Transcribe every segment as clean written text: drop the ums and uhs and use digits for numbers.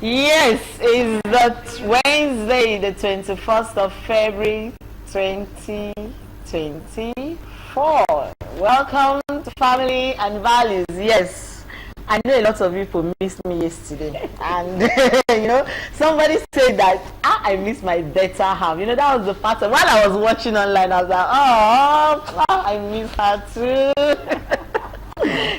Yes, it's the Wednesday, the 21st of February, 2024. Welcome to Family and Values. Yes, I know a lot of people missed me yesterday, and you know, somebody said that I missed my better half. You know, that was the pattern. While I was watching online, I was like, oh, I miss her too.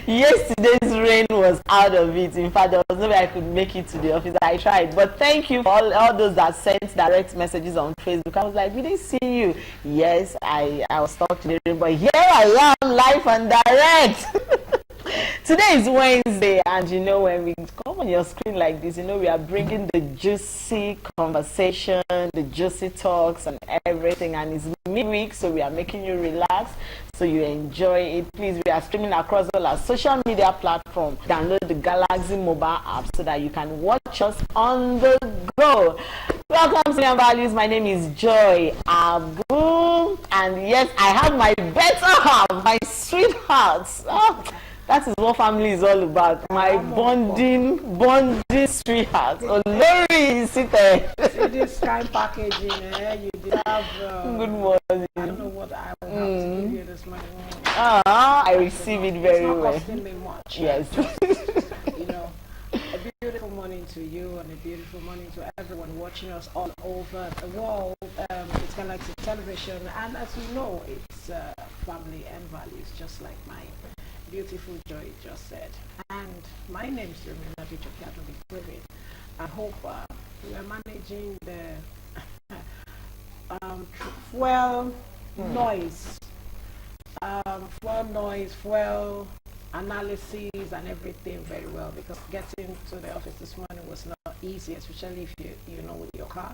Yesterday's rain was out of it. In fact, there was no way I could make it to the office. I tried, but thank you for all those that sent direct messages on Facebook. I was like, we didn't see you. Yes, I was stuck to the rain, but here I am, live and direct. Today is Wednesday, and you know, when we come on your screen like this, you know, we are bringing the juicy conversation, the juicy talks and everything, and it's midweek, so we are making you relax, so you enjoy it. Please, we are streaming across all our social media platforms. Download the Galaxy mobile app so that you can watch us on the go. Welcome to Family and Values. My name is Joy Abu, and yes, I have my better half, my sweetheart. Oh, that is what family is all about. My bonding sweetheart. Olori is seated. See this kind packaging, you deserve. Good morning. I don't know what I will have to give you this morning. I receive it very well. It's not costing me much. Yes. You know, a beautiful morning to you and a beautiful morning to everyone watching us all over the world. It's Galaxy Television, and as you know, it's family and values, just like mine. Beautiful Joy just said. And my name is Remina Bichokiato. I hope we are managing the fuel noise, fuel analysis and everything very well, because getting to the office this morning was not easy, especially if you know with your car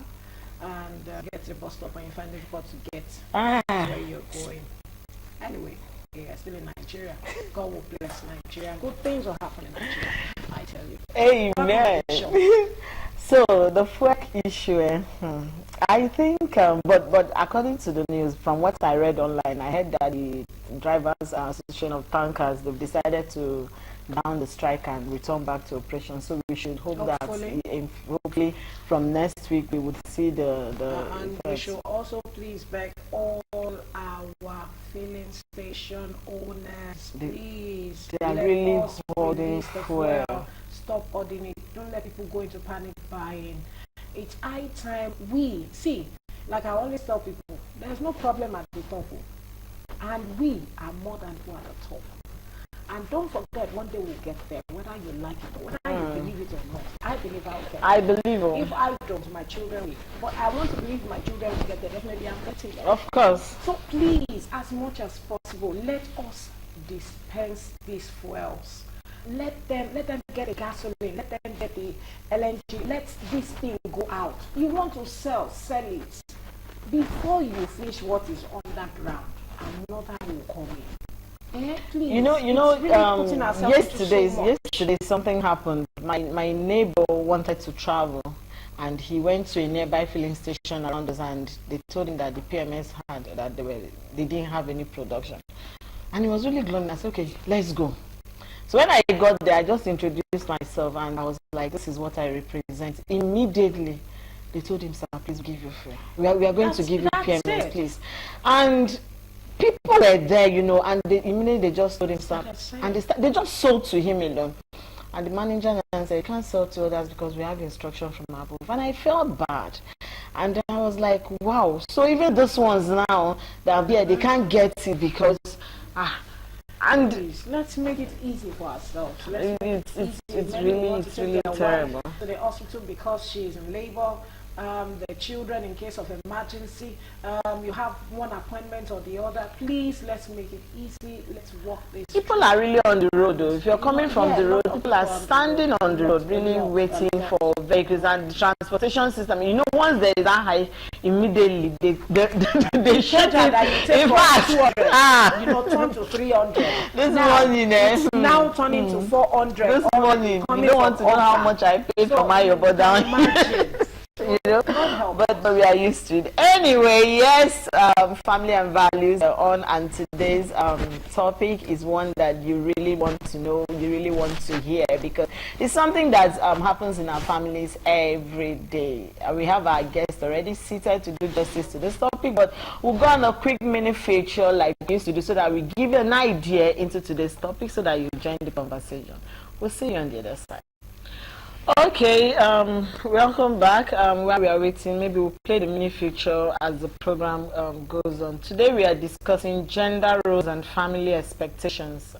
and get to the bus stop and you find it difficult to get where you're going. Anyway, yeah, still in Nigeria. God will bless Nigeria. Good things will happen in Nigeria, I tell you. Amen. So the fuel issue, I think, but according to the news, from what I read online, I heard that the Drivers Association of Tankers, they've decided to down the strike and return back to operation. So we should hope hopefully from next week we would see the and we should also please beg all our filling station owners, please, they are really holding fuel. Stop ordering it. Don't let people go into panic buying. It's high time we see, like I always tell people, there's no problem at the top, and we are more than who are at the top. And don't forget, one day we'll get there, whether you like it or whether you believe it or not. I believe I'll get there. I believe it. If I don't, my children will. But I want to believe my children will get there. Definitely I'm getting there. Of course. So please, as much as possible, let us dispense these fuels. Let them get the gasoline, let them get the LNG, let this thing go out. You want to sell it. Before you finish what is underground, another will come in. Please, you know, really yesterday something happened. My neighbor wanted to travel, and he went to a nearby filling station around us, and they told him that the PMS had that they didn't have any production, and he was really gloomy. I said, okay, let's go. So when I got there, I just introduced myself, and I was like, this is what I represent. Immediately, they told him, sir, please give you free. We are going to give you PMS, please. And people were there, you know, and immediately they just told him, sir, and they just sold to him alone. And the manager said, you can't sell to others because we have instruction from above. And I felt bad. And I was like, wow. So even these ones now, that are here, they can't get it because... And please, let's make it easy for ourselves. It's really terrible. To the hospital because she is in labor. The children, in case of emergency, you have one appointment or the other. Please, let's make it easy. Let's walk this. People are really on the road, though. If you're coming from the road, people are standing on the road, really waiting for vehicles and the transportation system. You know, once there is a high, immediately they shut it. In fact, you know, turn to 300. This morning, now turning to 400. This morning, you don't want to know how much I paid for my Yobo down here. You know, but we are used to it. Anyway, yes, family and values are on, and today's topic is one that you really want to know, you really want to hear, because it's something that happens in our families every day. We have our guest already seated to do justice to this topic, but we'll go on a quick mini feature like we used to do, so that we give you an idea into today's topic, so that you join the conversation. We'll see you on the other side. Okay, welcome back. While we are waiting, maybe we'll play the mini feature as the program goes on. Today we are discussing gender roles and family expectations.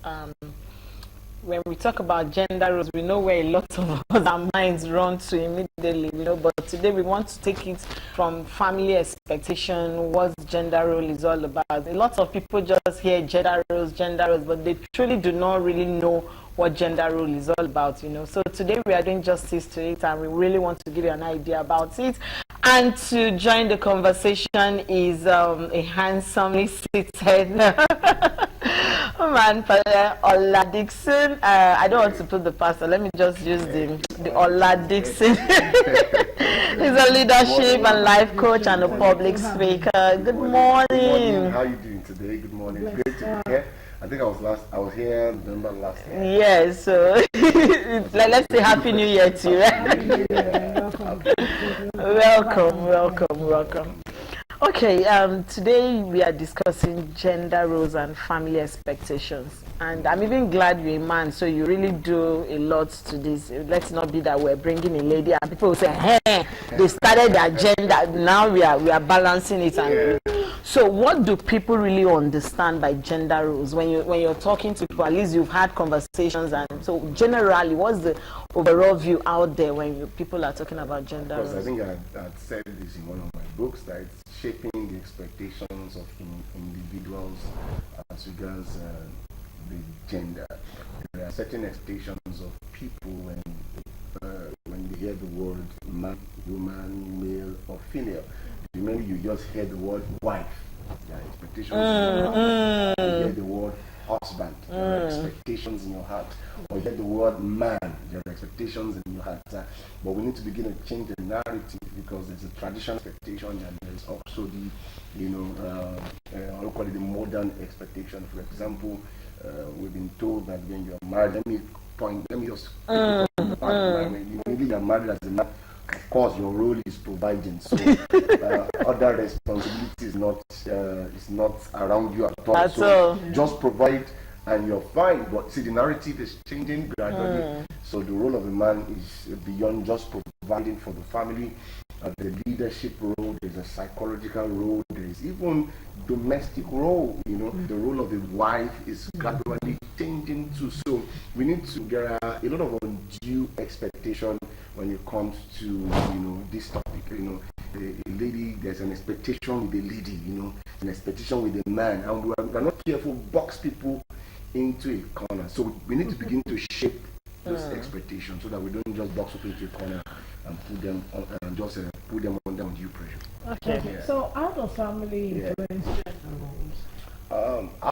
When we talk about gender roles, we know where a lot of us, our minds run to immediately, but today we want to take it from family expectation, what gender role is all about. A lot of people just hear gender roles, but they truly do not really know what gender role is all about, So today we are doing justice to it, and we really want to give you an idea about it. And to join the conversation is a handsomely seated man, Ola Dixon. I don't want to put the pastor. Let me just use the Ola Dixon. He's a leadership and life coach and a public speaker. Good morning. Good morning. How are you doing today? Good morning. Great to be here. I think I was here November last year. Yes, so let's say Happy New Year to you, right? Welcome. Okay, today we are discussing gender roles and family expectations. And I'm even glad you're a man, so you really do a lot to this. Let's not be that we're bringing a lady and people will say, hey, they started their gender, now we are balancing it. And so what do people really understand by gender roles? When you're talking to people, at least you've had conversations, and so generally, what's the overall view out there when people are talking about gender roles? I think I said this in one of my books, that it's shaping the expectations of individuals as regards the gender. There are certain expectations of people when they hear the word man, woman, male, or female. Remember, you just hear the word wife. There are expectations in your heart. You hear the word husband. There are expectations in your heart. Or you hear the word man. There are expectations in your heart. But we need to begin to change the narrative, because there's a traditional expectation and there's also I'll call it the modern expectation. For example, we've been told that when you're married, let me just maybe you're married as a man. Of course, your role is providing, so other responsibility is not around you at all. So just provide and you're fine. But see, the narrative is changing gradually. So the role of a man is beyond just providing for the family. The leadership role, there's a psychological role, there is even domestic role. The role of a wife is gradually changing too. So we need to get a lot of undue expectation when it comes to this topic. A lady, there's an expectation with a lady, an expectation with a man, and we're not careful box people into a corner. So we need to begin to shape those expectations, so that we don't just box people into a corner and put them on, and just put them under undue pressure. Okay. Yeah. So how does family influence gender roles?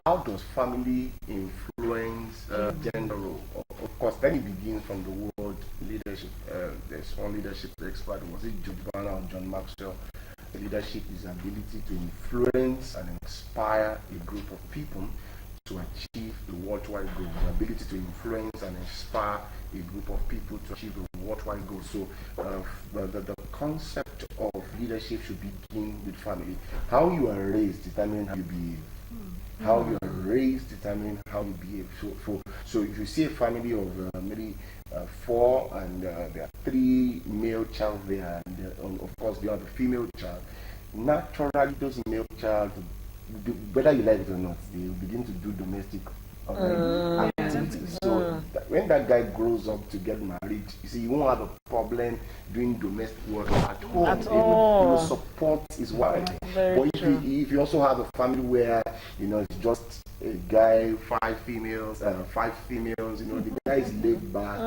How does family influence gender role? Of course, then it begins from the word leadership. There's one leadership expert, was it George Barna or John Maxwell? Leadership is the ability to influence and inspire a group of people to achieve a worldwide goal. The ability to influence and inspire a group of people to achieve a worldwide goal. So the concept of leadership should begin with family. How you are raised determines how you behave. How you are raised determines how you behave. So if you see a family of maybe 4 and there are 3 male child there, and of course you have a female child, naturally those male child, whether you like it or not, they will begin to do domestic activities. So when that guy grows up to get married, you see, he won't have a problem doing domestic work at home. He will support his wife. But if you also have a family where it's just a guy, 5 females, the guy is laid back.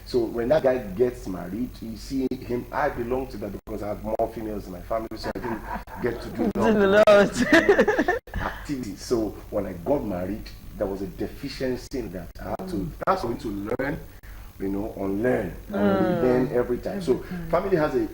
So when that guy gets married, you see him, I belong to that because I have more females in my family, so I didn't get to do that activity. So when I got married, there was a deficiency in that. I had to, that's for me to learn unlearn and relearn every time. So family has a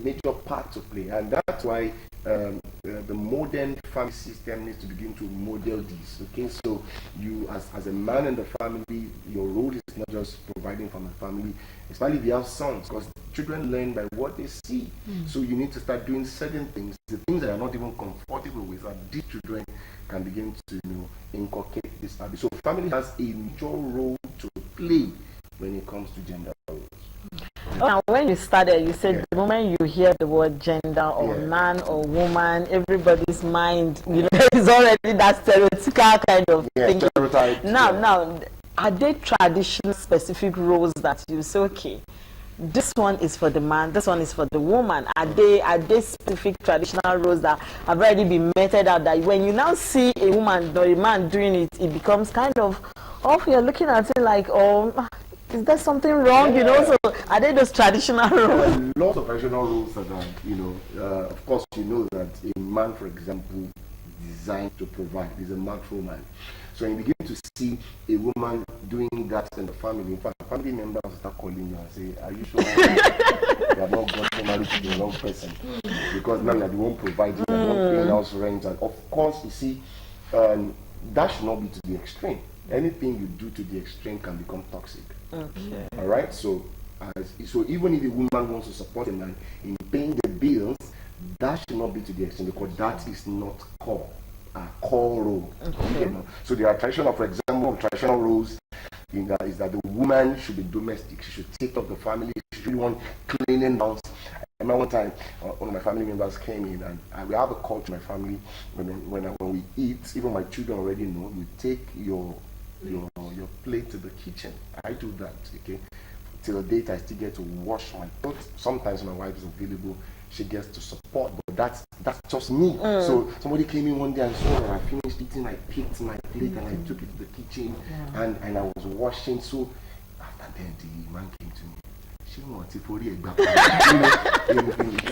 major part to play, and that's why the modern family system needs to begin to model this. Okay, so you as a man in the family, your role is not just providing for the family, especially if you have sons, because children learn by what they see. So you need to start doing certain things, the things that are not even comfortable with, and these children can begin to inculcate this habit. So family has a major role to play when it comes to gender roles. Now, when you started, you said the moment you hear the word gender or man or woman, everybody's mind, is already that stereotypical kind of thinking. Now, are there traditional specific roles that you say, okay, this one is for the man, this one is for the woman? Are they specific traditional roles that have already been meted out, that when you now see a woman or a man doing it, it becomes kind of, you're looking at it like, is there something wrong? So are they those traditional roles? Lots of traditional roles that are, of course, that a man, for example, designed to provide is a macho man. So when you begin to see a woman doing that in the family, in fact, family members start calling you and say, are you sure you have not gotten married to the wrong person? Because now they won't provide you, they won't pay house rent. And of course, you see, that should not be to the extreme. Anything you do to the extreme can become toxic. Okay. All right. So even if a woman wants to support a man in paying the bills, that should not be to the extent, because that is not core role. Okay. So there are traditional, for example, traditional roles in that is that the woman should be domestic. She should take up the family. She should want cleaning house. I remember one time one of my family members came in, and we have a culture in my family when we eat. Even my children already know. You take your plate to the kitchen. I do that. Okay. Till the date I still get to wash my clothes. Sometimes my wife is available, she gets to support, but that's just me. So somebody came in one day and saw that I finished eating, I picked my plate and I took it to the kitchen and I was washing. So after then the man came to me.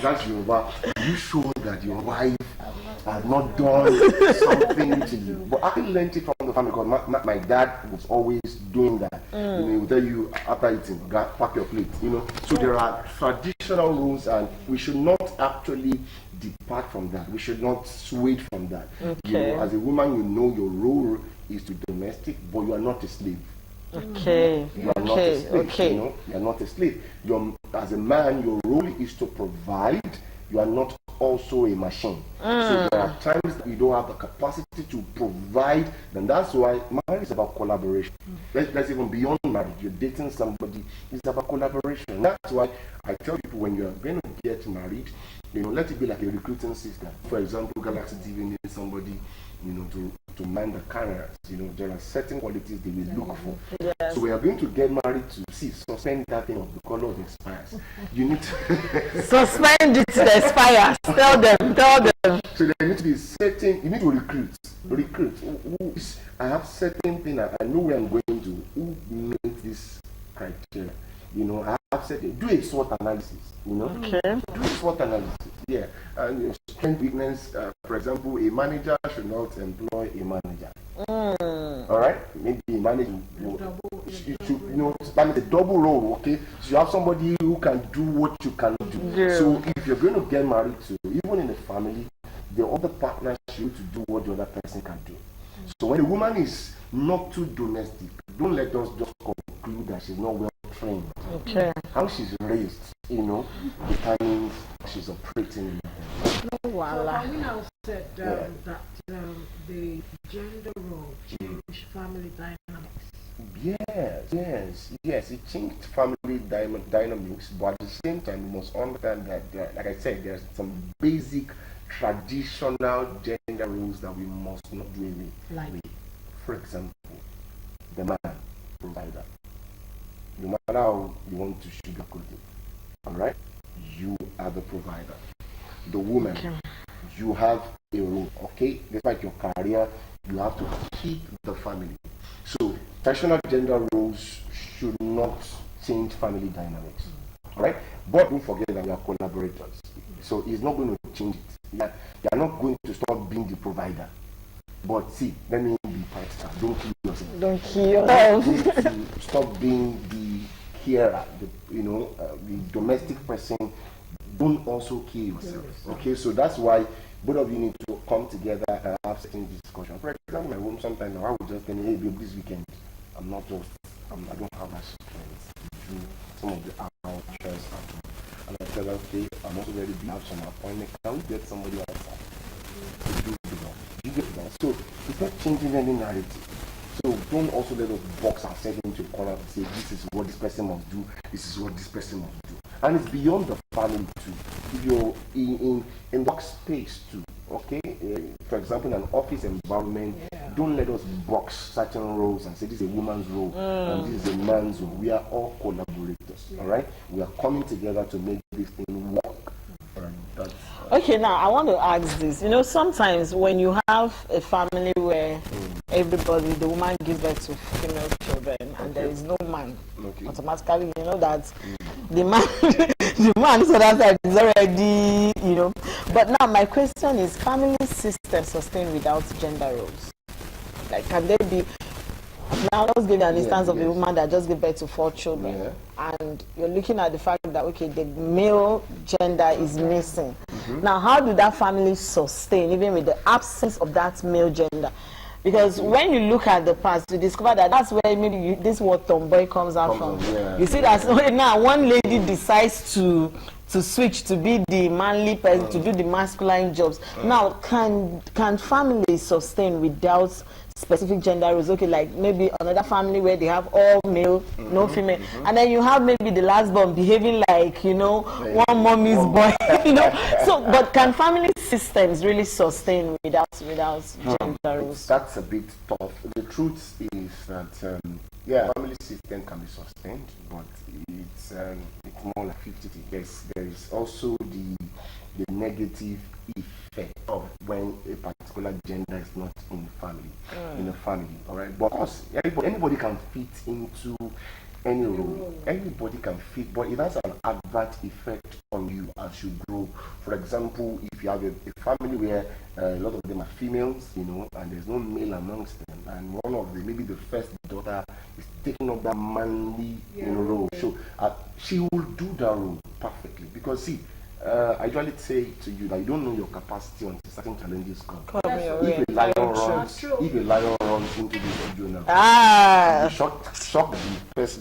That's Yoruba. You show that your wife has not done something to you. But I learned it from the family, because my dad was always doing that. He would tell you after eating, pack your plate. So there are traditional rules, and we should not actually depart from that. We should not sway from that. Okay. As a woman, your role is to domestic, but you are not a slave. Okay. You are not a slave. You are not a slave. As a man, your role is to provide. You are not also a machine. So there are times that you don't have the capacity to provide, and that's why marriage is about collaboration. Let's even beyond marriage. You're dating somebody, it's about collaboration. That's why I tell people, when you're going to get married, let it be like a recruiting system. For example, Galaxy TV needs somebody, to man the cameras. There are certain qualities they will look for. Yes. So we are going to get married to suspend that thing of the color of expires. You need to suspend it to the expires. Tell them. So there need to be certain. You need to recruit. I have certain things. I know where I'm going to. Who meets this criteria? I have certain. Do a SWOT analysis. Okay. Do a SWOT analysis. Yeah. And strength, weakness. For example, a manager should not employ a manager. All right. Maybe a manager should manage a double role. Okay. So you have somebody who can do what you can do. Yeah. So if you're going to get married to, even in the family, the other partner should to do what the other person can do. So when a woman is not too domestic, don't let us just conclude that she's not well trained. Okay. How she's raised, determines she's operating. Well, we now said that the gender role changed family dynamics. Yes. It changed family dynamics, but at the same time, we must understand that, like I said, there's some basic traditional gender roles that we must not do away with. For example, the man provider. No matter how you want to sugarcoat it, all right, you are the provider. The woman, you have a role, okay? Despite your career, you have to keep the family. So, traditional gender roles should not change family dynamics, all right? But don't forget that we are collaborators. So, it's not going to change it. You are not going to stop being the provider. But see, let me be practical. Don't kill yourself. Don't kill yourself. Stop being the carer, the domestic person, don't also kill yourself. Okay, so that's why both of you need to come together and have certain discussion. For example, my home sometimes I would just tell me, hey babe, this weekend I don't have that strength to do some of the hours at home. And I tell her, okay, I'm also ready to have some appointment. Can we get somebody outside to do the work? You get that? So it's not changing any narrative. So don't also let us box ourselves into a corner and say this is what this person must do, this is what this person must do. And it's beyond the family too. If you're in workspace too, okay? For example, in an office environment, don't let us box certain roles and say this is a woman's role and this is a man's role. We are all collaborators, all right? We are coming together to make this thing work. Okay, now I want to ask this. Sometimes when you have a family where everybody, the woman gives birth to female children and there is no man, automatically you know that the man, the man so that is already, But now my question is, family system sustained without gender roles? Like, can there be? Now let's give you an instance of a woman that just gave birth to 4 children, and you're looking at the fact that okay, the male gender is missing. Now, how do that family sustain even with the absence of that male gender? Because when you look at the past, you discover that that's where maybe this word tomboy comes out from. You see that now one lady decides to switch to be the manly person, to do the masculine jobs. Now, can families sustain without specific gender roles? Okay, like maybe another family where they have all male, no female, and then you have maybe the last born behaving like one mommy's boy, So, but can family systems really sustain without gender roles? That's a bit tough. The truth is that family system can be sustained, but it's more like 50. Yes, there is also the negative effect of when a particular gender is not in a family, all right? But of course, anybody can fit into any role. Anybody can fit, but it has an adverse effect on you as you grow. For example, if you have a family where a lot of them are females, and there's no male amongst them, and one of maybe the first daughter is taking up that manly role, so she will do that role perfectly. Because see, I usually say to you that you don't know your capacity until certain challenges come. If a lion runs into the studio now, shock the first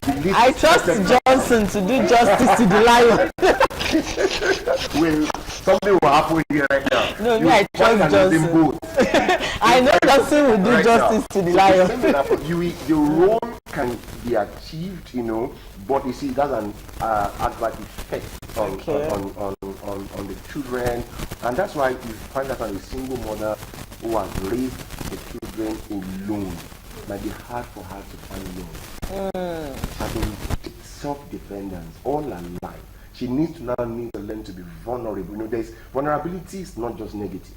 I trust Johnson to do justice to the lion. Well, something will happen here right now. No, I trust Johnson. I know Johnson will do justice to the lion. The role can be achieved, but you see, that's an adverse effect on the children, and that's why you find that a single mother who has raised the children alone might be hard for her to find love. I mean, self-dependence all her life. She needs to learn to be vulnerable. Vulnerability is not just negative.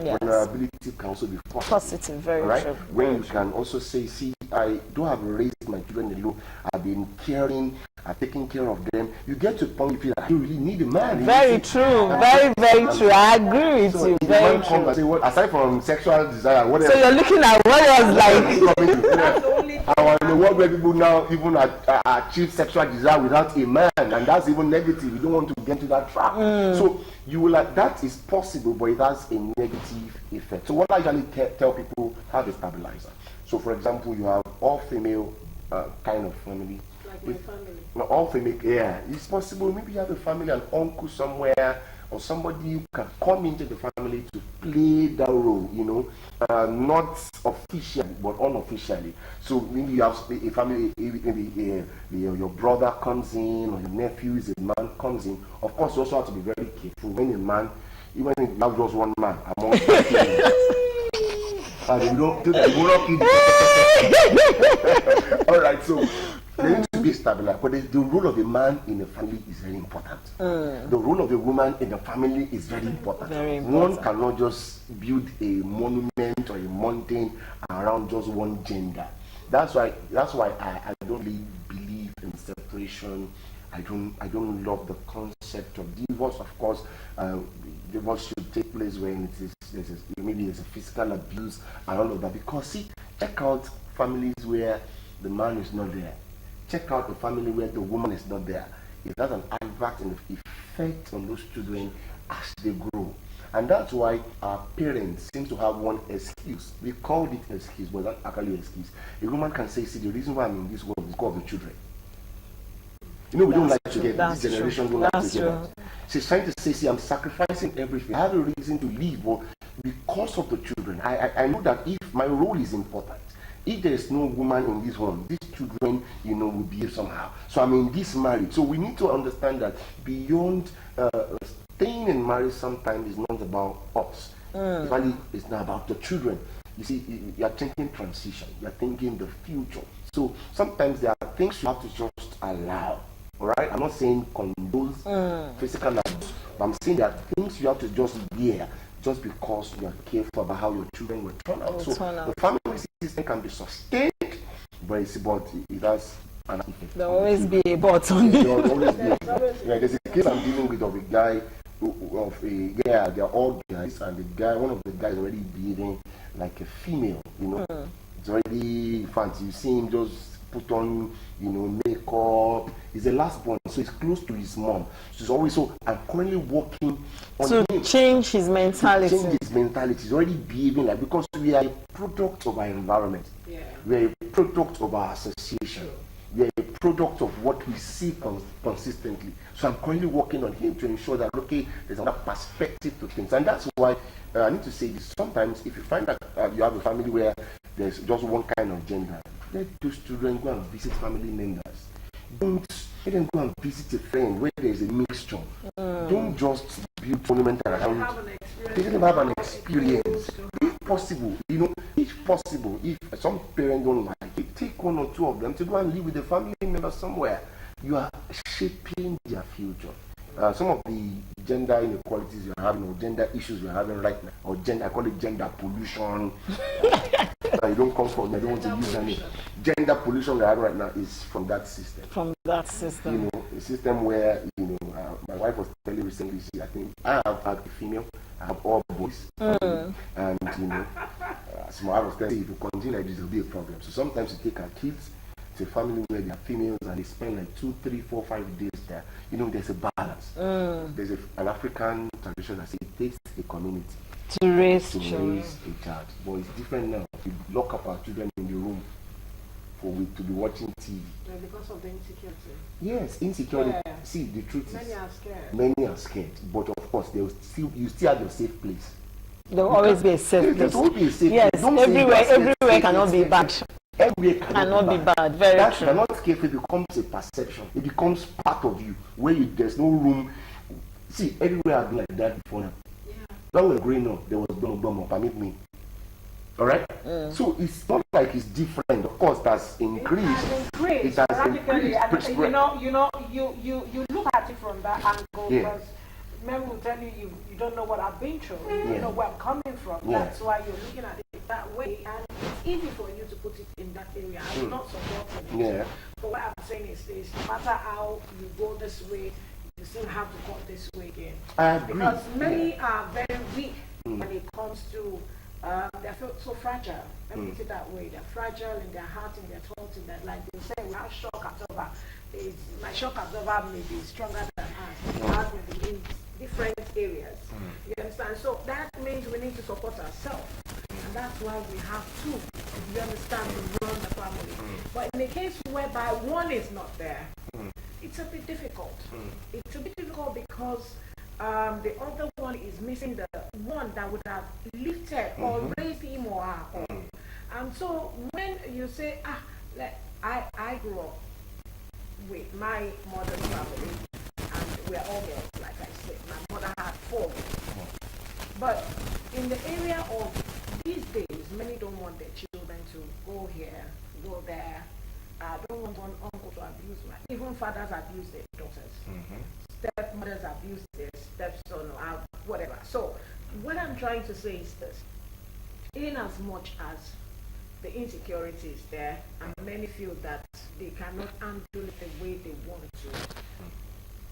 Yes. Vulnerability can also be positive. Very true. When you can also say, see, I do have raised my children alone. I've been caring, I've taken care of them. You get to a point you feel like you really need a man. Very true. Very true. I agree with you. Very true. And say, aside from sexual desire, what else? So you're looking at what else like in a world where people now even achieve sexual desire without a man, and that's even negative. You don't want to get into that trap. So you will that is possible, but it has a negative effect. So what I usually tell people, have a stabilizer. So for example, you have all female kind of family. Like my family. All female, it's possible. Maybe you have a family, an uncle somewhere, or somebody who can come into the family to play that role, not officially but unofficially. So maybe you have a family, maybe your brother comes in, or your nephew is a man comes in. Of course, you also have to be very careful when a man, even if you have just one man among all right, so there needs to be stabilized, but the role of a man in a family is very important. The role of a woman in a family is very important. One cannot just build a monument or a mountain around just one gender. That's why I don't really believe in separation. I don't love the concept of divorce. Of course, divorce should take place when maybe there's a physical abuse and all of that. Because see, check out families where the man is not there. check out a family where the woman is not there. It has an adverse effect on those children as they grow. And that's why our parents seem to have one excuse. We called it excuse, but that's actually an excuse. A woman can say, see, the reason why I'm in this world is because of the children. You know, we don't like to get this generation, don't like to get that. She's trying to say, see, I'm sacrificing everything. I have a reason to live, but because of the children, I know that if my role is important, if there is no woman in this home, these children, you know, will behave somehow. So I'm in this marriage. So we need to understand that beyond staying in marriage sometimes is not about us. It's not about the children. You see, you're thinking transition. You're thinking the future. So sometimes there are things you have to just allow. All right? I'm not saying condone physical abuse, but I'm saying there are things you have to just bear just because you are careful about how your children will turn out. So the family system can be sustained, but it has an effect. There will always be a but on it. There's a case I'm dealing with of a guy they're all guys, and one of the guys already behaving like a female, you know. It's already fancy. You see him just put on, you know, makeup. He's the last born, so he's close to his mom. So he's always I'm currently working on him. Change his mentality. He's already behaving like, because we are a product of our environment. Yeah. We are a product of our association. Sure. We are a product of what we see consistently. So I'm currently working on him to ensure that, okay, there's another perspective to things. And that's why I need to say this. Sometimes if you find that you have a family where there's just one kind of gender, let those children go and visit family members. Don't let them go and visit a friend where there's a mixture. Don't just build tournament around. Let them have an experience. If possible, you know, if some parents don't like it, take one or two of them to go and live with a family member somewhere. You are shaping their future. Some of the gender inequalities you're having, or gender issues you're having right now, or I call it gender pollution. You don't come from, I don't want to use any. Gender pollution we're having right now is from that system. From that system. You know, a system where, you know, my wife was telling me recently, I think I have a female, I have all boys. And, you know, so my wife was telling me, if you continue like this, it'll be a problem. So sometimes you take our kids to a family where they are females and they spend like 2, 3, 4, 5 days there. You know, there's a balance. There's an African tradition that says it takes a community to raise a child. But it's different now. We lock up our children in the room for we to be watching TV. Because of the insecurity. Yes, insecurity. Yeah. See, the truth Many are scared. Many are scared. But of course, you still have your safe place. There will always be a safe place. There will be a safe place. Don't everywhere cannot be bad. Everywhere cannot be bad. Very true. You're not careful, it becomes a perception. It becomes part of you, where there's no room. See, everywhere I've been like that before now. Yeah. When we were growing up, there was bomb, permit me. Alright? So it's not like it's different. Of course, that's increased. It has increased. You look at it from that angle, because men will tell you don't know what I've been through. You don't know where I'm coming from. That's why you're looking at it that way, and it's easy for you to put it in that area. I'm not supporting it. But what I'm saying is this: no matter how you go this way, you still have to go this way again. I agree. Because many are very weak when it comes to they're so fragile. Let me put it that way. They're fragile in their heart, in their thoughts, in that, like they say, we have shock absorber. My shock absorber may be stronger than us. Ours may be in different areas. You understand? So that means we need to support ourselves. And that's why we have to, if you understand, to run the family. But in a case whereby one is not there, it's a bit difficult. It's a bit difficult because the other one is missing the one that would have lifted or raised him or her up. And so when you say, I grew up with my mother's family, and we're all girls, like I said. My mother had 4 girls. But in the area of these days, many don't want their children to go here, go there. I don't want one uncle to abuse even fathers abuse their daughters. Stepmothers abuse their stepson, or whatever. So what I'm trying to say is this: in as much as the insecurity is there, and many feel that they cannot handle it the way they want to,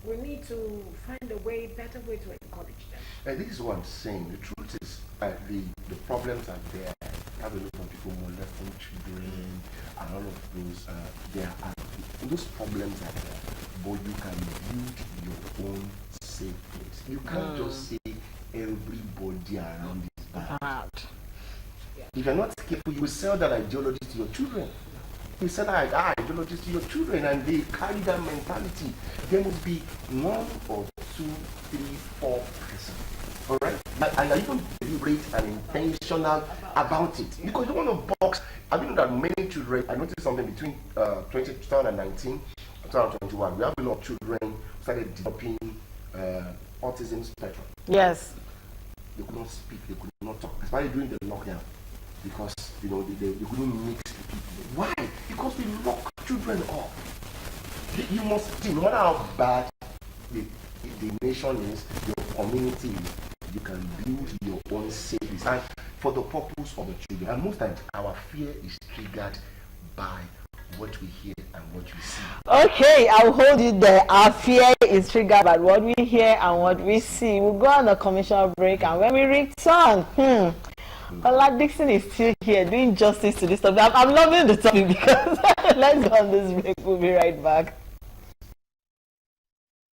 we need to find a better way to encourage them. This is what I'm saying. The truth is, the problems are there. I have a lot of people molesting children and all of those. They are at the those problems are there, but you can build your own safe place. You can't just say everybody around is bad. If you're not careful, you will sell that ideology to your children. You sell that ideology to your children, and they carry that mentality. There must be 1 or 2, 3, 4 persons. All right, and you're even deliberate and intentional about it, because you don't want to box. I mean that many children. I noticed something between 2019 and 2021. We have a lot of children who started developing autism spectrum. Yes. They could not speak. They could not talk, especially during the lockdown, because they couldn't mix with people. Why? Because we lock children up. You must see, no matter how bad the nation is, your community is, you can build your own safety and for the purpose of the children. And most times our fear is triggered by what we hear and what we see. Okay, I'll hold you there. Our fear is triggered by what we hear and what we see. We'll go on a commercial break, and when we return, Ola Dixon is still here doing justice to this topic. I'm loving the topic because let's go on this break. We'll be right back.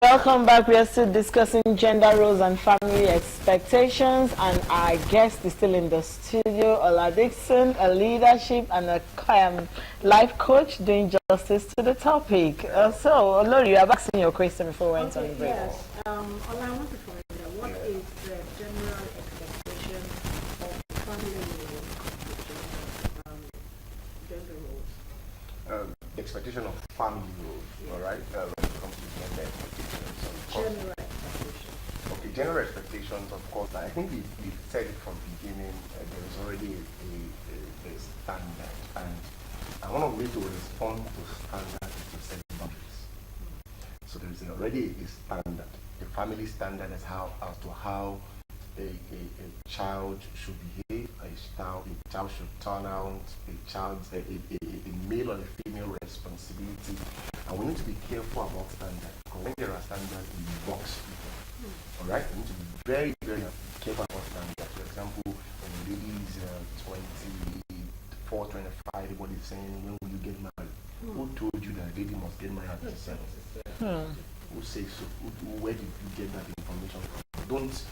Welcome back. We are still discussing gender roles and family expectations, and our guest is still in the studio, Ola Dixon, a leadership and a life coach doing justice to the topic. So, Olori, you have asking your question before we went on the break. Yes. Ola, I want to find out what is the general expectation of family roles, gender roles? Expectation of family roles, all right? When it comes to gender expectations. General expectations. Okay, general expectations, of course. I think we've said it from the beginning. There is already a standard, and one of the ways to respond to standards is to set boundaries. So there is already a standard, a family standard as to how a child should behave, a child should turn out, a male or a female responsibility, and we need to be careful about standards, because when there are standards, we box people. All right, we need to be very, very careful about standards. For example, when the lady is 24, 25, everybody is saying, when will you get married? Who told you that a lady must get married at 7? Who says so? Where did you get that information from? Don't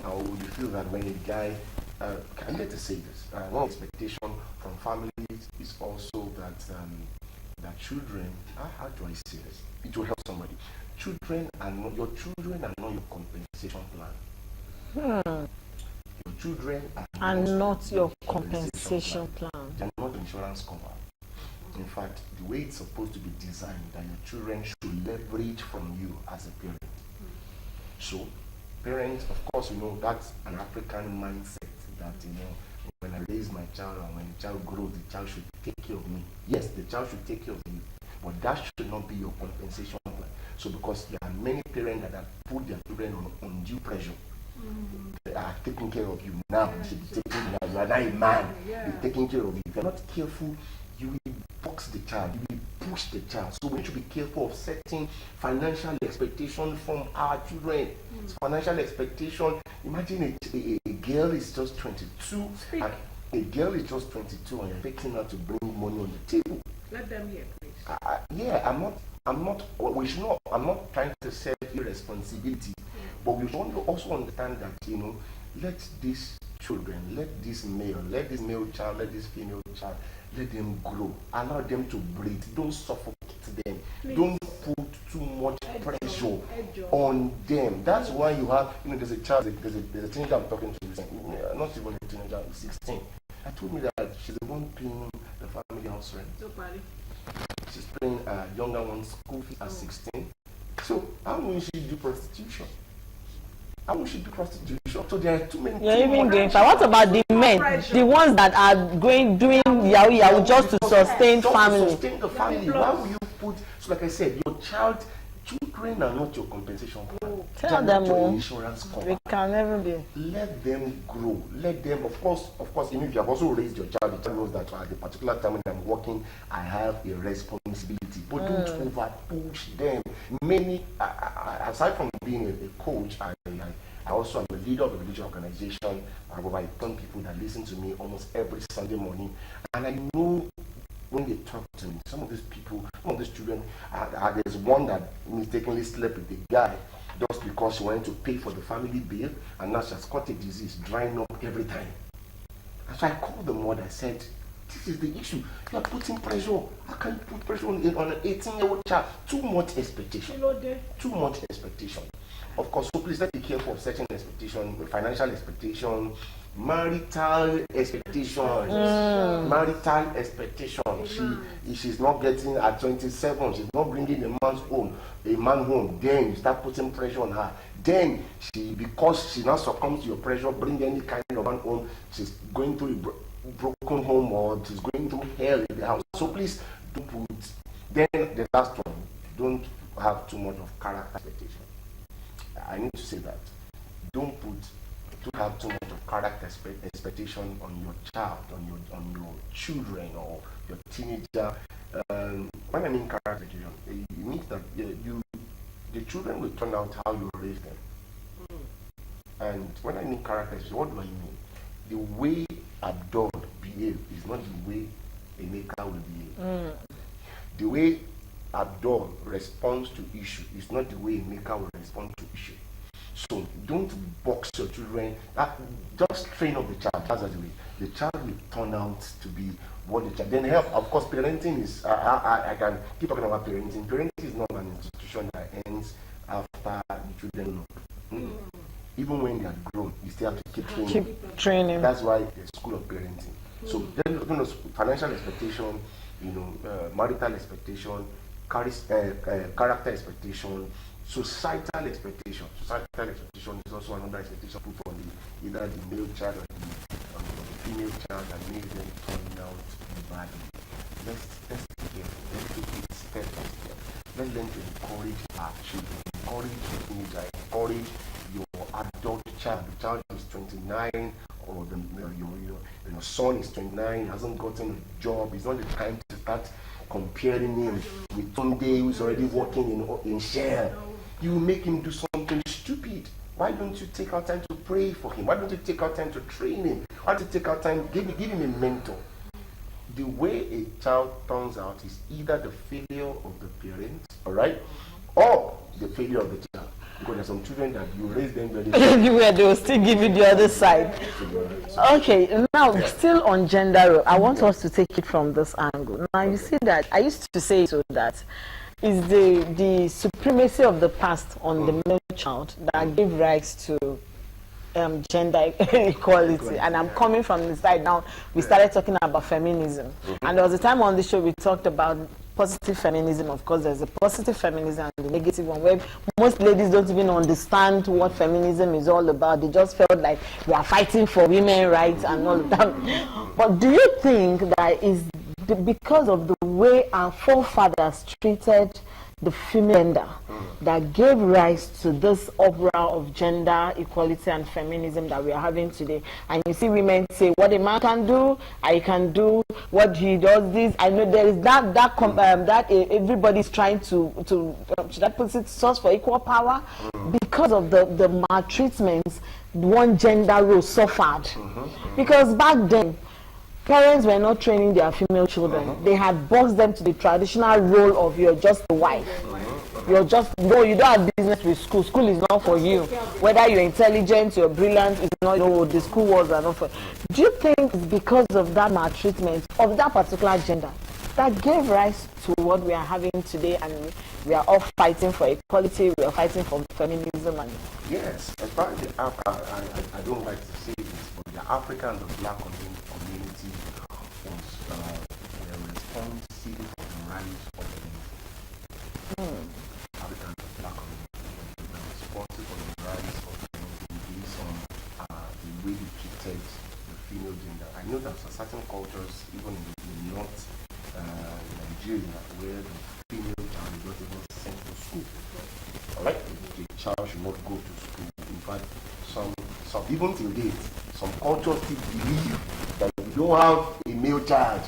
or you feel that when a guy I'm here to say this, one expectation from families is also that children, how do I say this? It will help somebody. Your children are not your compensation plan. Your children are not your compensation plan. They are not insurance cover. In fact, the way it's supposed to be designed, that your children should leverage from you as a parent. So, parents, of course, that's an African mindset that, when I raise my child and when the child grows, the child should take care of me. Yes, the child should take care of you, but that should not be your compensation plan. So, because there are many parents that have put their children on undue pressure. They are taking care of you now. You are now a man. They're taking care of you. If you're not careful, you will box the child, you will push the child. So we should be careful of setting financial expectations from our children. Financial expectation. Imagine a girl is just 22, and a girl is just 22, and you're expecting her to bring money on the table. Let them hear, please. I'm not trying to set irresponsibility, but we should also understand that, let these children, let this male child, let this female child, let them grow. Allow them to breathe. Don't suffocate them. Please. Don't put too much pressure on them. That's why you have, there's a child, there's a teenager I'm talking to, not even a teenager, 16. I told me that she's the one paying the family house rent. Nobody. She's paying a younger one's school fee at 16. So how will she do prostitution? How will she do prostitution? So there are too many. You're even going for. What about the men, the ones that are doing yahoo just to sustain family? To sustain the family. Why will you put? So like I said, children are not your compensation plan. Tell them your insurance cover. We can never be. Let them grow. Let them, of course, if you have also raised your child, the child knows that at the particular time when I'm working, I have a responsibility. But don't over push them. Many, aside from being a coach, I also am a leader of a religious organization. I have over 10 people that listen to me almost every Sunday morning, and I know when they talk to me, some of these people, some of these children, there's one that mistakenly slept with the guy just because she wanted to pay for the family bill, and now she has caught a disease, drying up every time. And so I called the mother, I said, this is the issue. You are putting pressure. How can you put pressure on an 18-year-old child? Too much expectation. Too much expectation. Of course, so please let's be careful of setting expectation, financial expectation, marital expectations. Marital expectations. She's not getting at 27, she's not bringing a man home, then you start putting pressure on her. Then because she now succumbs to your pressure, bring any kind of man home, she's going through a broken home or she's going through hell in the house. So please don't put. Then the last one, don't have too much of character expectation. I need to say that. Don't have too much of character expectation on your child, on your children or your teenager. When I mean character expectation, it means that the children will turn out how you raise them. And when I mean character expectation, what do I mean? The way Abdul behave is not the way Emeka will behave. The way Abdul responds to issue is not the way Emeka will respond to issue. So don't box your children. Just train up the child. That's the way. The child will turn out to be what the child. Then help. Of course, parenting is. I can keep talking about parenting. Parenting is not an institution that ends after the children know. Even when they are grown, you still have to keep training. Keep training. That's why the school of parenting. So then, financial expectation, marital expectation, character expectation. Societal expectation. Societal expectation is also another expectation put on either the male child or the female child that makes them turn out badly. Let's be careful. Let's take it step by step. Let's learn to encourage our children. Encourage your teenager. Encourage your adult child. The child is 29 or your son is 29, he hasn't gotten a job. It's not the time to start comparing him with Tunde who's already working in Shell. You make him do something stupid. Why don't you take our time to pray for him? Why don't you take our time to train him? Why don't you take our time, give him a mentor? The way a child turns out is either the failure of the parents, all right, or the failure of the child. Because there are some children that you raise them very everywhere they will still give you the other side. Okay, now still on gender, I want us to take it from this angle. Now you see that I used to say so that is the supremacy of the past on the male child that gave rise to gender equality. And I'm coming from the side now. We started talking about feminism, and there was a time on the show we talked about positive feminism. Of course, there's a positive feminism and the negative one, where most ladies don't even understand what feminism is all about. They just felt like we are fighting for women's rights and all of that. But do you think that is because of the way our forefathers treated the female gender that gave rise to this opera of gender equality and feminism that we are having today? And you see women say, what a man can do, I can do. What he does this, I know there is that everybody's trying to should I put it, source for equal power, because of the maltreatments one gender role suffered. Because back then, parents were not training their female children. They had boxed them to the traditional role of you're just a wife. You're just, no, you don't have business with school. School is not for you. Whether you're intelligent, you're brilliant, it's not, the school walls are not for you. Do you think it's because of that maltreatment of that particular gender that gave rise to what we are having today, and we are all fighting for equality, we are fighting for feminism? And yes, as far as I don't like to say this, but the African and the black community were responsible for the rise of feminism. African and black community were responsible for the rise of feminism based on the way they treated the female gender. I know that for certain cultures, even in the north, Nigeria, where the female child is not even sent to school. Alright? The child should not go to school. In fact, some even till date, some cultures still believe that if you don't have a male child,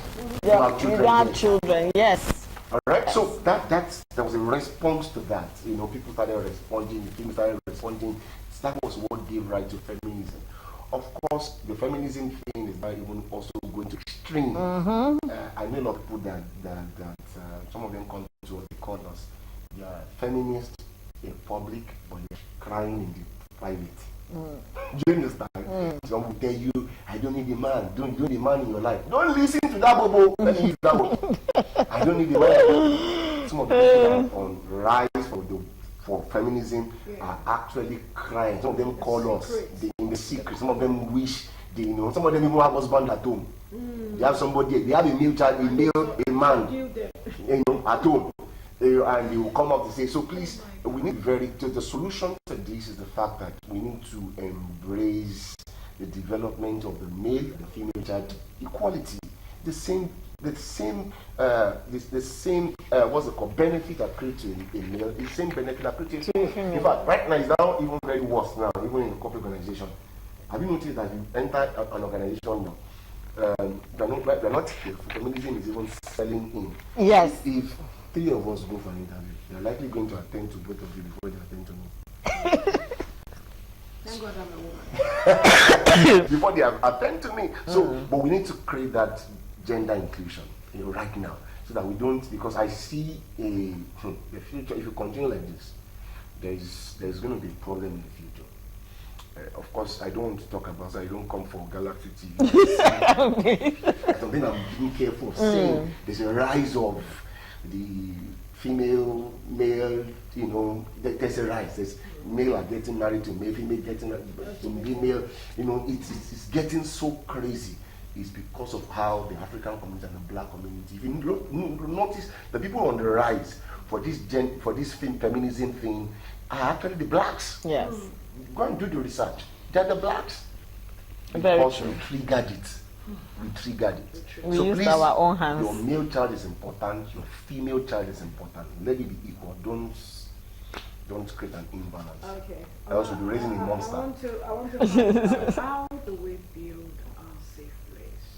you don't have children. Yes. Alright? So there was a response to that. People started responding, that was what gave rise to feminism. Of course, the feminism thing is not even also going to extreme. I know a lot of people that some of them come to what they call us. They are feminists in public, but they're crying in the private. Do you understand? Some will tell you, I don't need a man. Don't the man in your life. Don't listen to that bobo. Let me use that one. I don't need a man. Some of the people that are on rise for feminism are actually crying. Some of them call us in the secret. Some of them wish they some of them even have husband at home. They have somebody, they have a male child, a man, at home. And they will come up to say, so please, we need the solution to this is the fact that we need to embrace the development of the male and the female child equality. The same what's it called, benefit accrued to a male, the same benefit accrued to a female. In fact, right now it's now even very worse now, even in a corporate organization. Have you noticed that you enter an organization now? They're not here. Feminism is even selling in. Yes. If 3 of us go for an interview, they're likely going to attend to both of you before they attend to me. Thank God I'm a woman. Before they attend to me. So, but we need to create that gender inclusion, right now, so that we don't. Because I see the future. If you continue like this, there's going to be a problem in the future. Of course, I don't want to talk about that. I don't come for Galactic TV. Something I'm being careful of saying. There's a rise of the female, male, there's a rise. There's male are getting married to male, female getting married to female. It's getting so crazy. It's because of how the African community and the black community. If you notice, the people on the rise for this feminism thing are actually the blacks. Yes. Go and do the research. They're the blacks. Very because true. we triggered it. We So used please, our own hands. your male child is important, your female child is important. Let it be equal. Don't create an imbalance. Okay. Else we'll be raising a monster. I want to ask, how do we build a safe place?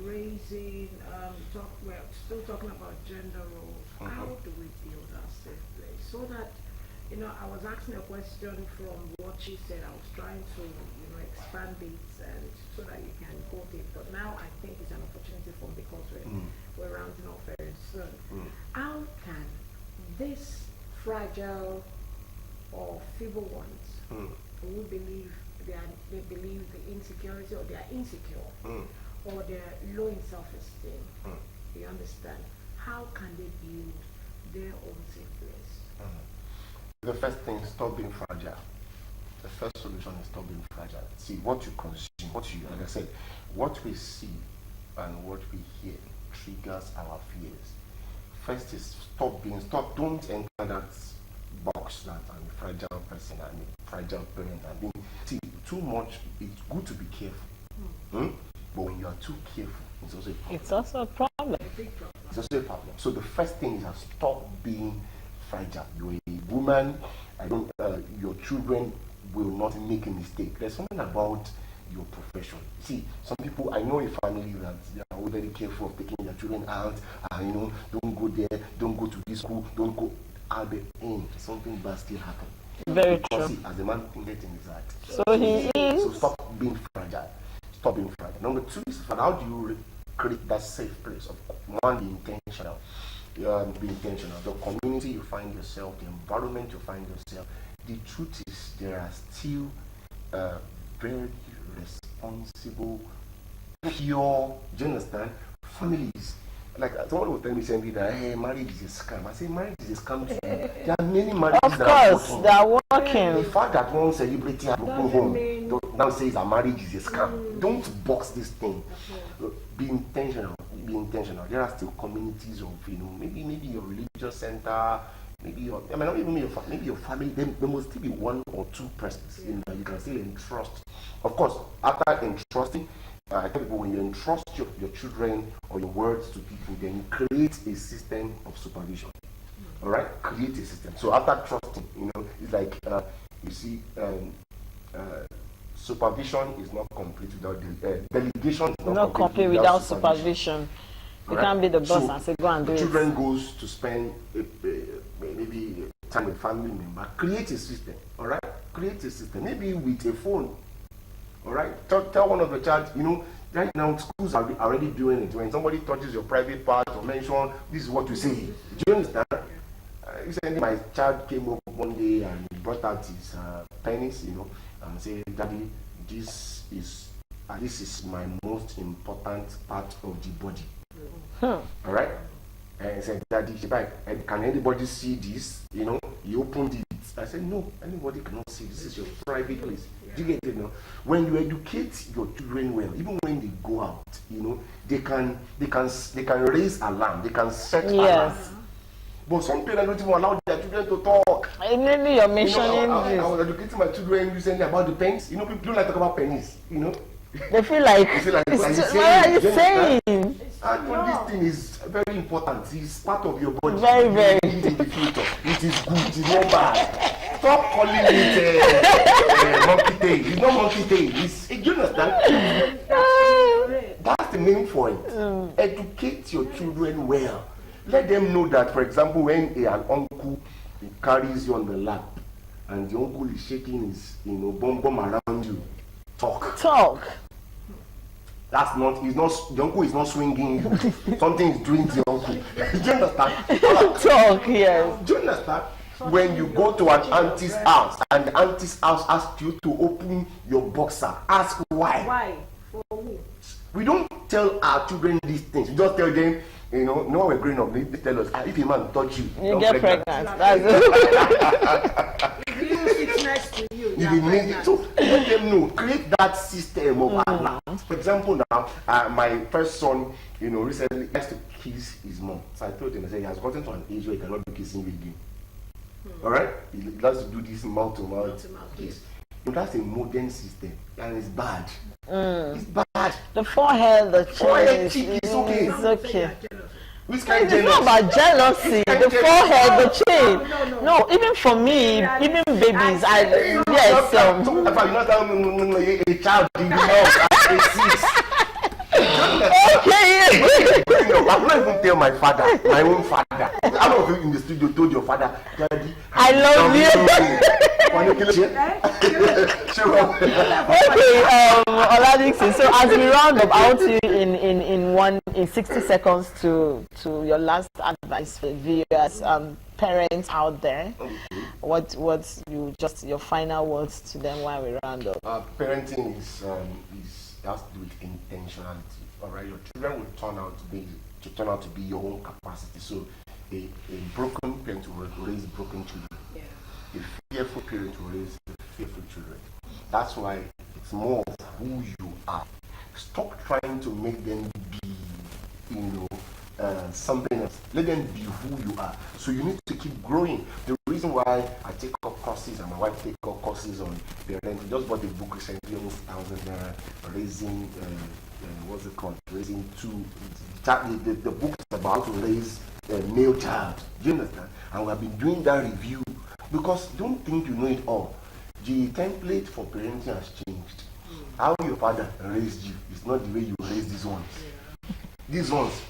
Raising, we're still talking about gender roles. How do we build a safe place? So that, I was asking a question from what she said. I was trying to, expand it and so that you can quote it. But now I think it's an opportunity for me because we're rounding off very soon. How can this fragile or feeble ones who believe they believe the insecurity or they are insecure or they're low in self-esteem, you understand? How can they build their own safe place? The first thing is stop being fragile. The first solution is stop being fragile. See, what you consume, like I said, what we see and what we hear triggers our fears. First is don't enter that box that I'm a fragile person, I'm a fragile parent. See, too much, it's good to be careful. But when you are too careful, it's also a problem. It's also a problem. It's also a problem. So the first thing is to stop being fragile. You're a woman, your children will not make a mistake. There's something about your profession. See, some people, I know a family that they are very careful of taking their children out, don't go there, don't go to this school, don't go. At the end, something bad still happen. Very because true. See, as a man thinking in his heart. So he is. So stop being fragile. Stop being fragile. Number 2 is, how do you create that safe place? Of one, be intentional. Be intentional. The community you find yourself, the environment you find yourself. The truth is, there are still very responsible, pure, do you understand, families. Like someone will tell me recently that, hey, marriage is a scam. I say marriage is a scam too. There are many marriages Of course, they are working. The fact that one celebrity has broken home now says that marriage is a scam. Don't box this thing. Be intentional. Be intentional. There are still communities of, maybe your religious center, maybe your family. There must still be 1 or 2 persons you can still entrust. Of course, after entrusting, I tell people, when you entrust your children or your words to people, then create a system of supervision. All right, create a system. So after trusting, it's like you see, supervision is not complete without delegation. Is not complete without supervision. You can't be the boss and say go and do it. Children goes to spend maybe time with family member. Create a system. All right, create a system. Maybe with a phone. All right, tell one of the child, right now schools are already doing it. When somebody touches your private part or mention, this is what you say. Do you understand? Recently, my child came up one day and brought out his pennies, and said, "Daddy, this is my most important part of the body." All right. And he said, "Daddy, can anybody see this?" He opened it. I said, "No, anybody cannot see. This is your private place." Do you get it? When you educate your children well, even when they go out, they can raise alarm. They can set alarm. But some parents don't even allow their children to talk. Maybe you're mentioning I was educating my children recently about the pennies. People don't like to talk about pennies. They feel like, what are you saying? And this thing is very important. It's part of your body. Very, very. In the future. It is good. It is not bad. Stop calling it monkey tail. It's not monkey tail. Do you understand? That's the name for it. Educate your children well. Let them know that, for example, when an uncle carries you on the lap and the uncle is shaking his bum around you, talk. That's not, the uncle is not swinging you. Something is doing to the uncle. Do you understand? Talk, yes. Do you understand? When you go to an auntie's house and the auntie's house asks you to open your boxer, ask why. Why? For who? We don't tell our children these things. We just tell them, when we're growing up, they tell us, if a man touch you, you get pregnant. That's it. It's next to you. So let them know. Create that system of alarm. For example, now my first son, recently has to kiss his mom. So I told him, I said, he has gotten to an age where he cannot be kissing you again. All right, he has to do this mouth to mouth kiss. That's a modern system, and it's bad. It's bad. The forehead, the chin, it's okay. It's okay. Which kind of It's not about jealousy. The forehead, the chin. No, even for me, even babies, You're not a child, I'm not even tell my father, my own father. I don't know if you in the studio told your father, Daddy, I love you. Oladixon, so as we round up, I want you in 60 seconds to your last advice for viewers, parents out there. What's your final words to them while we round up? Parenting is has to do with intentionality. All right, your children will turn out to be your own capacity. So a broken parent will raise broken children. Yeah. A fearful parent will raise fearful children. That's why it's more of who you are. Stop trying to make them be, something else. Let them be who you are. So you need to keep growing. The reason why I take up courses and my wife takes up courses on parenting, we just bought a book recently, almost 1,000 naira, raising, what's it called? Raising two. The book is about to raise a male child. Do you understand? And we have been doing that review because don't think you know it all. The template for parenting has changed. How your father raised you is not the way you raise these ones. These ones,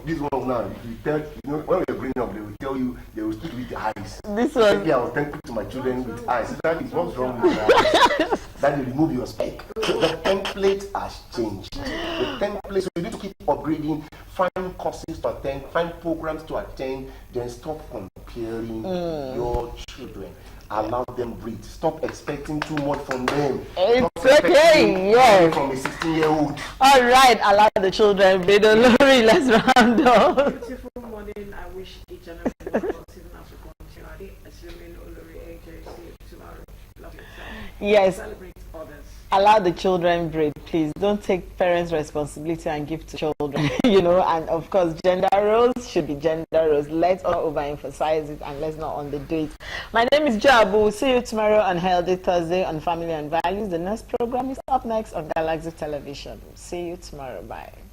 these ones now, you tell, when we're growing up, they will tell you, they will speak with the eyes. This one. I was thankful to my children with eyes. That is what's wrong with your eyes. That you remove your spec. The template has changed. The template, so you need to keep upgrading, find courses to attend, find programs to attend, then stop comparing your children. Allow them breathe. Stop expecting too much from them. It's okay, yes. From a 16-year-old. All right, allow the children breathe. Olori, let's round up. Beautiful morning. I wish each and every one of us, even as we continue, assuming Olori AJC tomorrow. Love yourself. Yes. Celebrate others. Allow the children breathe, please. Don't take parents' responsibility and give to children. And of course, gender roles should be gender roles. Let's not overemphasize it and let's not underdo it. My name is Jabu. We'll see you tomorrow on Healthy Thursday on Family and Values. The next program is up next on Galaxy Television. See you tomorrow. Bye.